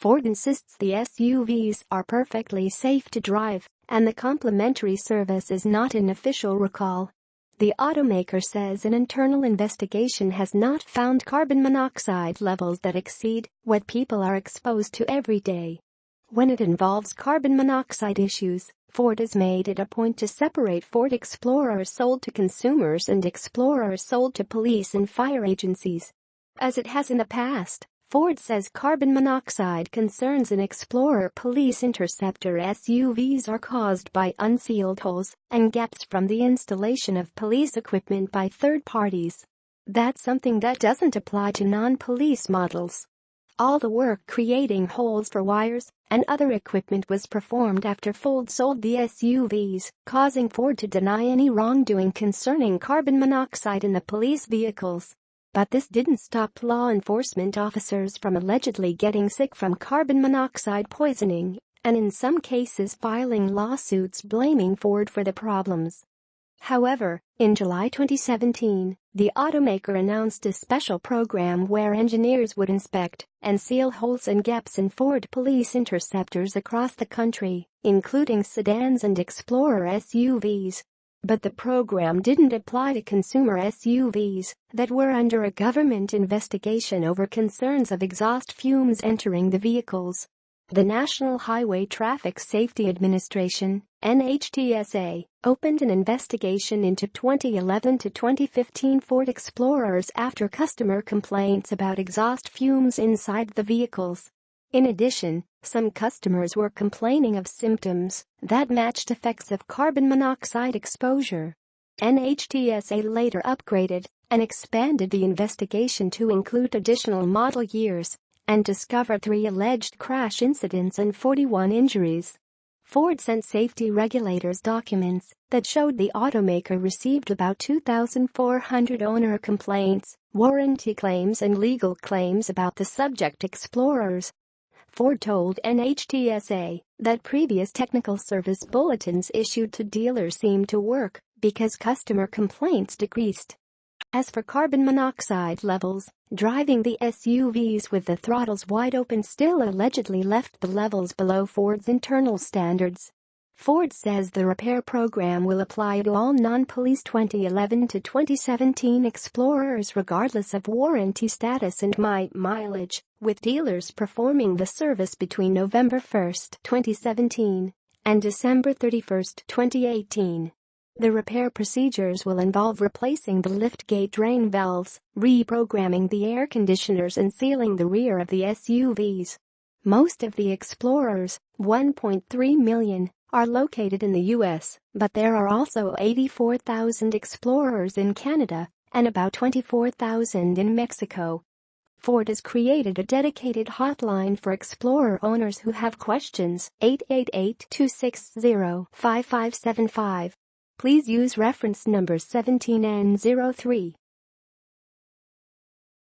Ford insists the SUVs are perfectly safe to drive, and the complimentary service is not an official recall. The automaker says an internal investigation has not found carbon monoxide levels that exceed what people are exposed to every day. When it involves carbon monoxide issues, Ford has made it a point to separate Ford Explorers sold to consumers and Explorers sold to police and fire agencies. As it has in the past, Ford says carbon monoxide concerns in Explorer Police Interceptor SUVs are caused by unsealed holes and gaps from the installation of police equipment by third parties. That's something that doesn't apply to non-police models. All the work creating holes for wires and other equipment was performed after Ford sold the SUVs, causing Ford to deny any wrongdoing concerning carbon monoxide in the police vehicles. But this didn't stop law enforcement officers from allegedly getting sick from carbon monoxide poisoning, and in some cases filing lawsuits blaming Ford for the problems. However, in July 2017, the automaker announced a special program where engineers would inspect and seal holes and gaps in Ford police interceptors across the country, including sedans and Explorer SUVs. But the program didn't apply to consumer SUVs that were under a government investigation over concerns of exhaust fumes entering the vehicles. The National Highway Traffic Safety Administration, NHTSA, opened an investigation into 2011 to 2015 Ford Explorers after customer complaints about exhaust fumes inside the vehicles. In addition, some customers were complaining of symptoms that matched effects of carbon monoxide exposure. NHTSA later upgraded and expanded the investigation to include additional model years and discovered 3 alleged crash incidents and 41 injuries. Ford sent safety regulators documents that showed the automaker received about 2,400 owner complaints, warranty claims and legal claims about the subject Explorers. Ford told NHTSA that previous technical service bulletins issued to dealers seemed to work because customer complaints decreased. As for carbon monoxide levels, driving the SUVs with the throttles wide open still allegedly left the levels below Ford's internal standards. Ford says the repair program will apply to all non-police 2011 to 2017 Explorers regardless of warranty status and mileage, with dealers performing the service between November 1, 2017 and December 31, 2018. The repair procedures will involve replacing the liftgate drain valves, reprogramming the air conditioners and sealing the rear of the SUVs. Most of the Explorers, 1.3 million, are located in the U.S., but there are also 84,000 Explorers in Canada and about 24,000 in Mexico. Ford has created a dedicated hotline for Explorer owners who have questions, 888-260-5575. Please use reference number 17N03.